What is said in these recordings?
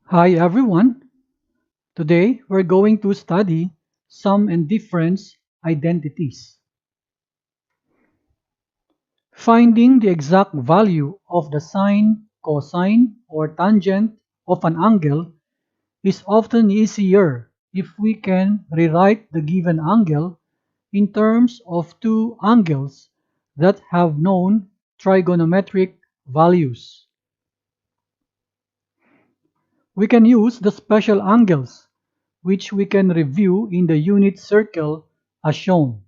Hi everyone. Today we're going to study sum and difference identities. Finding the exact value of the sine, cosine, or tangent of an angle is often easier if we can rewrite the given angle in terms of two angles that have known trigonometric values. We can use the special angles, which we can review in the unit circle as shown.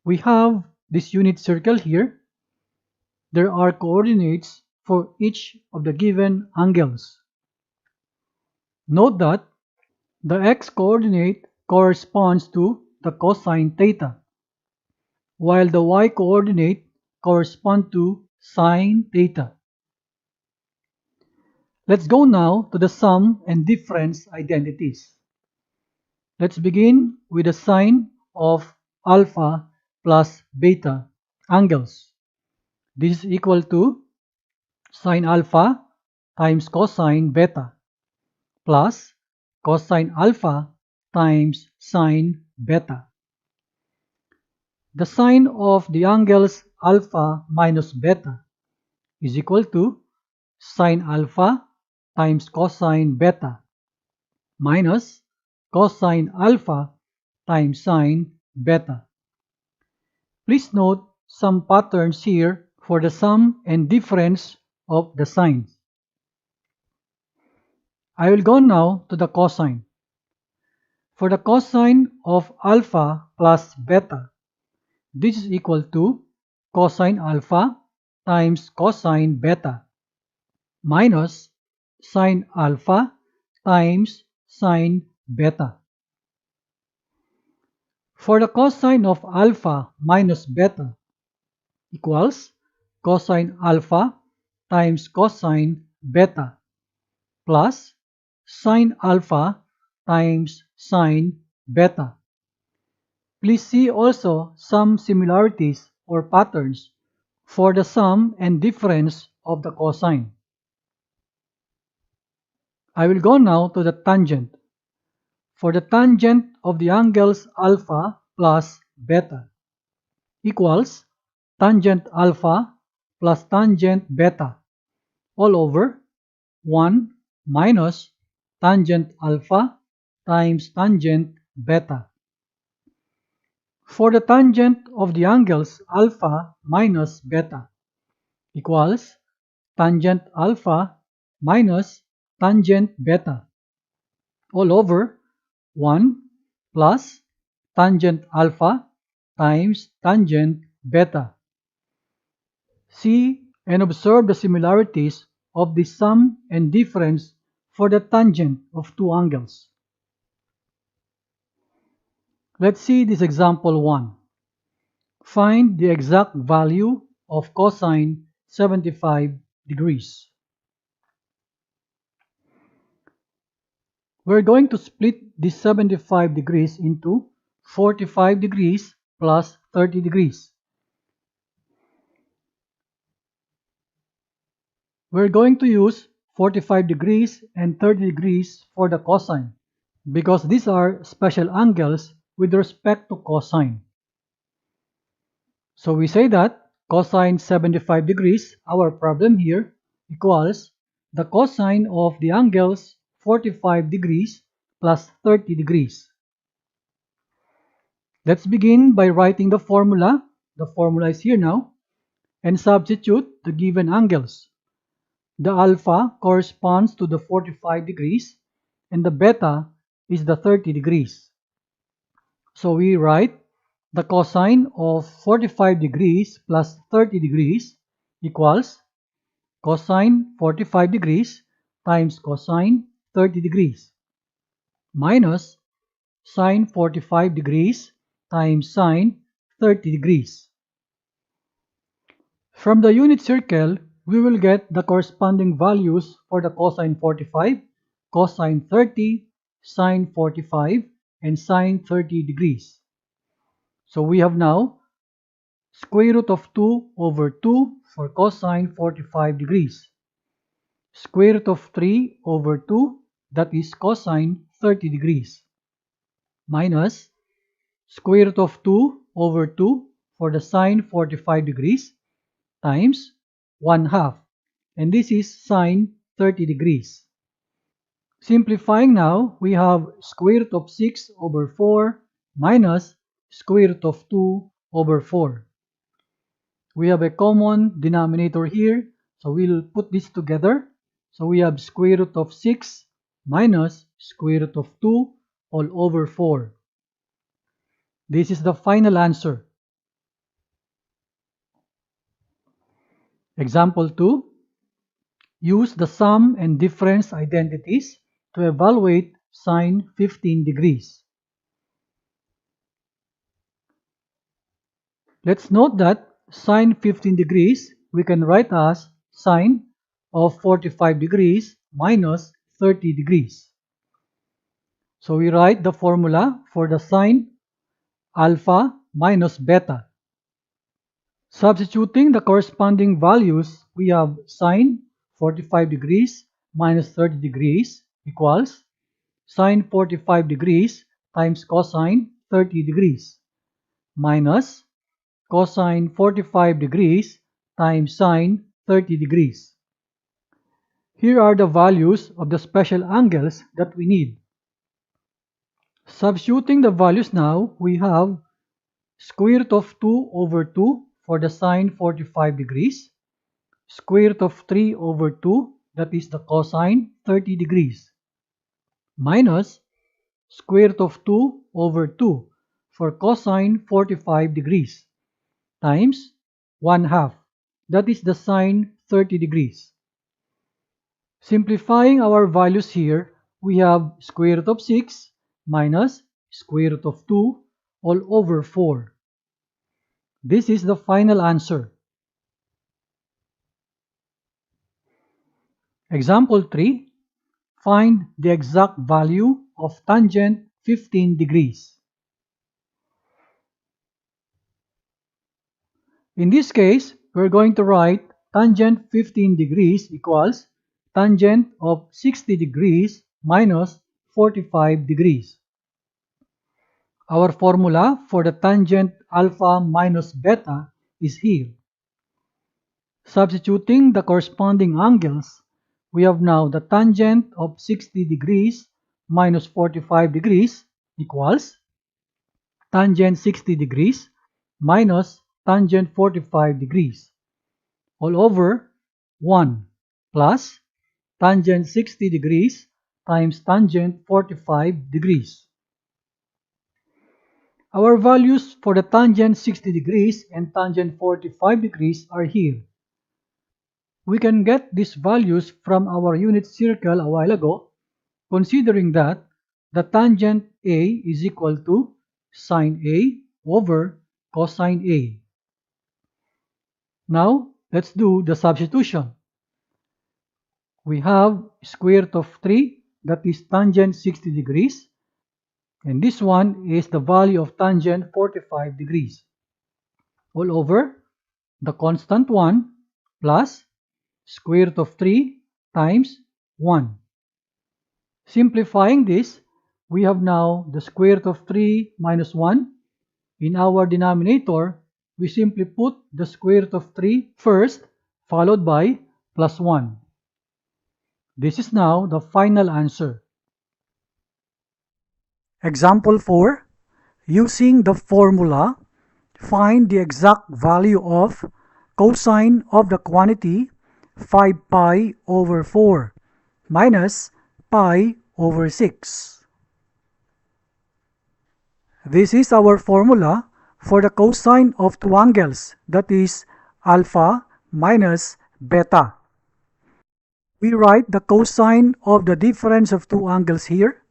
We have this unit circle here. There are coordinates for each of the given angles. Note that the x-coordinate corresponds to the cosine theta, while the y-coordinate corresponds to sine theta. Let's go now to the sum and difference identities. Let's begin with the sine of alpha plus beta angles. This is equal to sine alpha times cosine beta plus cosine alpha times sine beta. The sine of the angles alpha minus beta is equal to sine alpha times cosine beta minus cosine alpha times sine beta. Please note some patterns here for the sum and difference of the sines. I will go now to the cosine. For the cosine of alpha plus beta, this is equal to cosine alpha times cosine beta minus sine alpha times sine beta. For the cosine of alpha minus beta equals cosine alpha times cosine beta plus sine alpha times sine beta. Please see also some similarities or patterns for the sum and difference of the cosine. I will go now to the tangent. For the tangent of the angles alpha plus beta equals tangent alpha plus tangent beta all over 1 minus tangent alpha times tangent beta. For the tangent of the angles alpha minus beta equals tangent alpha minus tangent beta all over 1 plus tangent alpha times tangent beta. See and observe the similarities of the sum and difference for the tangent of two angles. Let's see this example 1. Find the exact value of cosine 75 degrees. We're going to split this 75 degrees into 45 degrees plus 30 degrees. We're going to use 45 degrees and 30 degrees for the cosine because these are special angles with respect to cosine. So we say that cosine 75 degrees, our problem here, equals the cosine of the angles 45 degrees plus 30 degrees. Let's begin by writing the formula. The formula is here now, and substitute the given angles. The alpha corresponds to the 45 degrees and the beta is the 30 degrees. So we write the cosine of 45 degrees plus 30 degrees equals cosine 45 degrees times cosine 30 degrees minus sine 45 degrees times sine 30 degrees. From the unit circle, we will get the corresponding values for the cosine 45, cosine 30, sine 45, and sine 30 degrees. So we have now square root of 2 over 2 for cosine 45 degrees. square root of 3 over 2, that is cosine 30 degrees, minus square root of 2 over 2 for the sine 45 degrees, times 1/2, and this is sine 30 degrees. Simplifying now, we have square root of 6 over 4 minus square root of 2 over 4. We have a common denominator here, so we'll put this together. So we have square root of 6 minus square root of 2 all over 4. This is the final answer. Example 2. Use the sum and difference identities to evaluate sine 15 degrees. Let's note that sine 15 degrees we can write as sine of 45 degrees minus 30 degrees. So we write the formula for the sine alpha minus beta. Substituting the corresponding values, we have sine 45 degrees minus 30 degrees equals sine 45 degrees times cosine 30 degrees minus cosine 45 degrees times sine 30 degrees. Here are the values of the special angles that we need. Substituting the values now, we have square root of 2 over 2 for the sine 45 degrees, square root of 3 over 2, that is the cosine 30 degrees, minus square root of 2 over 2 for cosine 45 degrees, times 1/2, that is the sine 30 degrees. Simplifying our values here, we have square root of 6 minus square root of 2 all over 4. This is the final answer. Example 3. Find the exact value of tangent 15 degrees. In this case, we're going to write tangent 15 degrees equals tangent of 60 degrees minus 45 degrees. Our formula for the tangent alpha minus beta is here. Substituting the corresponding angles, we have now the tangent of 60 degrees minus 45 degrees equals tangent 60 degrees minus tangent 45 degrees all over 1 plus tangent 60 degrees times tangent 45 degrees. Our values for the tangent 60 degrees and tangent 45 degrees are here. We can get these values from our unit circle a while ago, considering that the tangent A is equal to sine A over cosine A. Now, let's do the substitution. We have square root of 3, that is tangent 60 degrees, and this one is the value of tangent 45 degrees, all over the constant 1 plus square root of 3 times 1. Simplifying this, we have now the square root of 3 minus 1. In our denominator, we simply put the square root of 3 first, followed by plus 1. This is now the final answer. Example 4. Using the formula, find the exact value of cosine of the quantity 5 pi over 4 minus pi over 6. This is our formula for the cosine of two angles, that is alpha minus beta. We write the cosine of the difference of two angles here.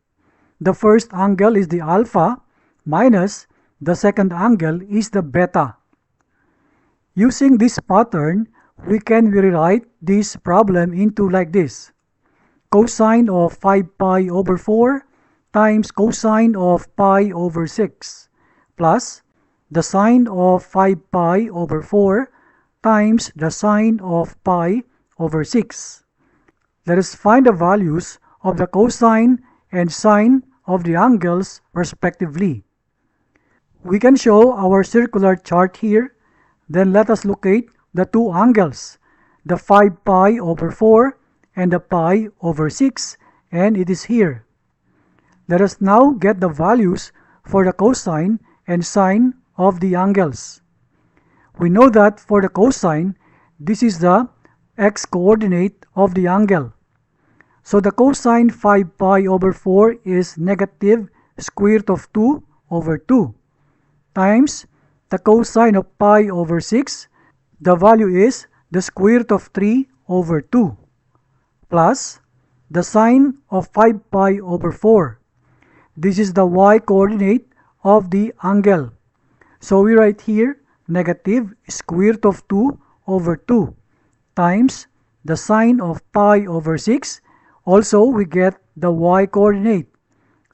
The first angle is the alpha minus the second angle is the beta. Using this pattern, we can rewrite this problem into like this. Cosine of 5 pi over 4 times cosine of pi over 6 plus the sine of 5 pi over 4 times the sine of pi over 6. Over 6. Let us find the values of the cosine and sine of the angles respectively. We can show our circular chart here. Then let us locate the two angles, the 5 pi over 4 and the pi over 6, and it is here. Let us now get the values for the cosine and sine of the angles. We know that for the cosine, this is the x-coordinate of the angle. So the cosine 5 pi over 4 is negative square root of 2 over 2 times the cosine of pi over 6, the value is the square root of 3 over 2, plus the sine of 5 pi over 4. This is the y-coordinate of the angle. So we write here negative square root of 2 over 2 times the sine of pi over 6. Also, we get the y-coordinate.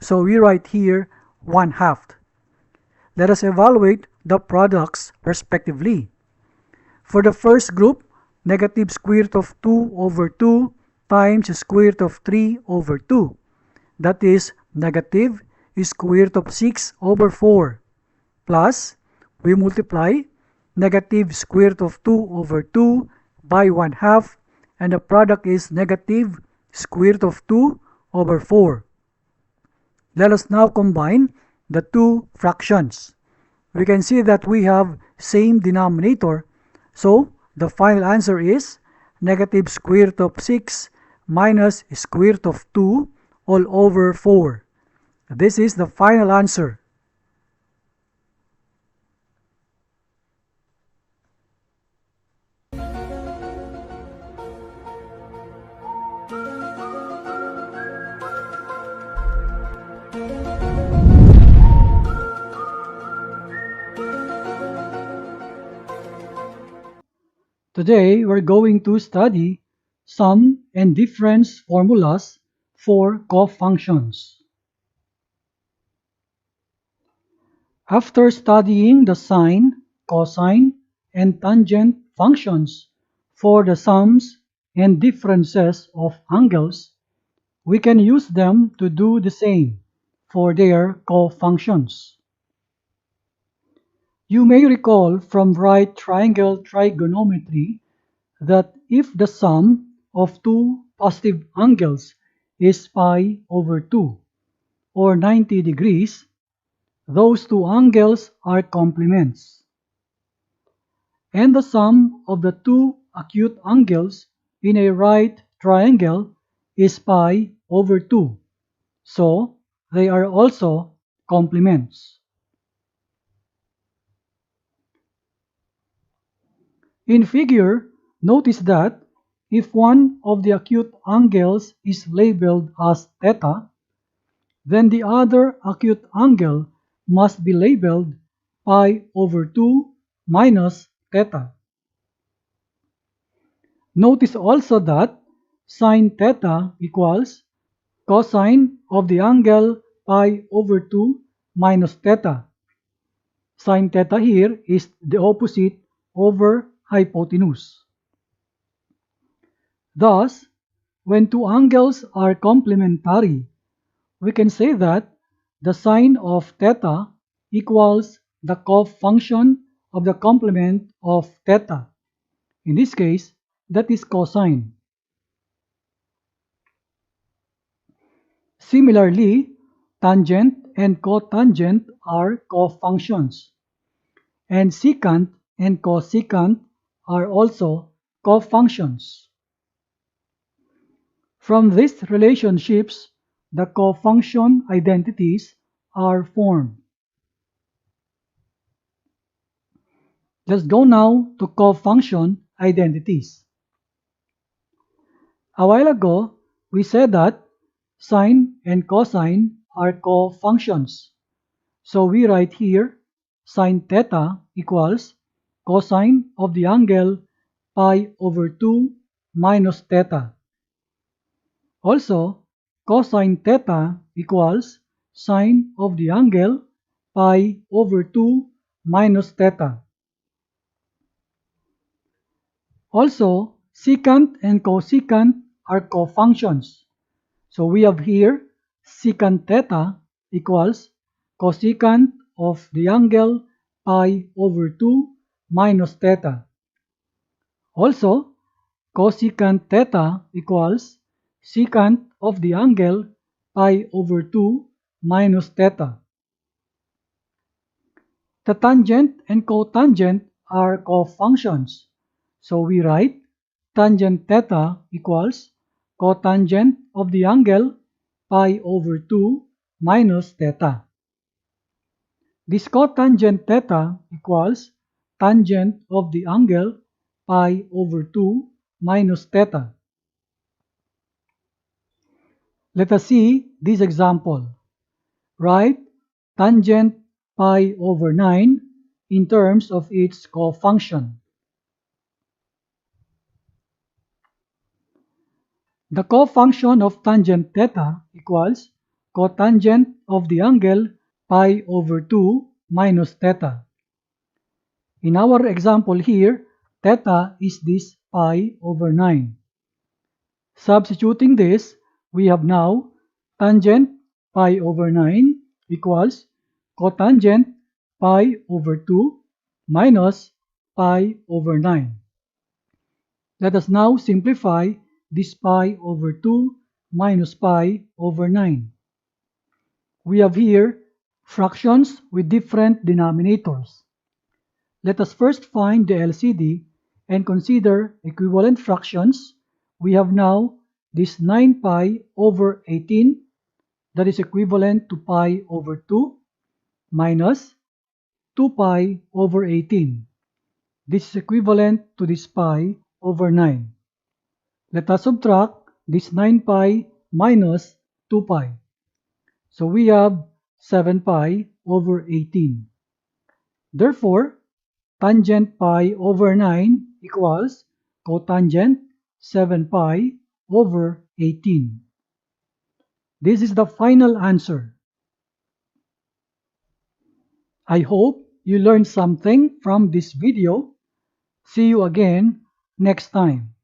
So we write here 1/2. Let us evaluate the products respectively. For the first group, negative square root of 2 over 2 times square root of 3 over 2. That is negative square root of 6 over 4. Plus, we multiply negative square root of 2 over 2 by 1/2, and the product is negative square root of 2 over 4. Let us now combine the two fractions. We can see that we have same denominator, so the final answer is negative square root of 6 minus square root of 2 all over 4. This is the final answer. Today, we're going to study sum and difference formulas for cofunctions. After studying the sine, cosine, and tangent functions for the sums and differences of angles, we can use them to do the same for their cofunctions. You may recall from right triangle trigonometry that if the sum of two positive angles is pi over 2 or 90 degrees, those two angles are complements. And the sum of the two acute angles in a right triangle is pi over 2, so they are also complements. In figure, notice that if one of the acute angles is labeled as theta, then the other acute angle must be labeled pi over 2 minus theta. Notice also that sine theta equals cosine of the angle pi over 2 minus theta. Sine theta here is the opposite over hypotenuse. Thus, when two angles are complementary, we can say that the sine of theta equals the cofunction of the complement of theta. In this case, that is cosine. Similarly, tangent and cotangent are cofunctions, and secant and cosecant are also cofunctions. From these relationships, the cofunction identities are formed. Let's go now to cofunction identities. A while ago, we said that sine and cosine are cofunctions. So we write here sine theta equals cosine of the angle pi over 2 minus theta. Also, cosine theta equals sine of the angle pi over 2 minus theta. Also, secant and cosecant are cofunctions. So we have here secant theta equals cosecant of the angle pi over 2 minus theta. Also, cosecant theta equals secant of the angle pi over 2 minus theta. The tangent and cotangent are cofunctions. So we write tangent theta equals cotangent of the angle pi over 2 minus theta. This cotangent theta equals tangent of the angle pi over 2 minus theta. Let us see this example. Write tangent pi over 9 in terms of its cofunction. The cofunction of tangent theta equals cotangent of the angle pi over 2 minus theta. In our example here, theta is this pi over 9. Substituting this, we have now tangent pi over 9 equals cotangent pi over 2 minus pi over 9. Let us now simplify this pi over 2 minus pi over 9. We have here fractions with different denominators. Let us first find the LCD and consider equivalent fractions. We have now this 9 pi over 18 that is equivalent to pi over 2 minus 2 pi over 18. This is equivalent to this pi over 9. Let us subtract this 9 pi minus 2 pi. So we have 7 pi over 18. Therefore, tangent pi over 9 equals cotangent 7 pi over 18. This is the final answer. I hope you learned something from this video. See you again next time.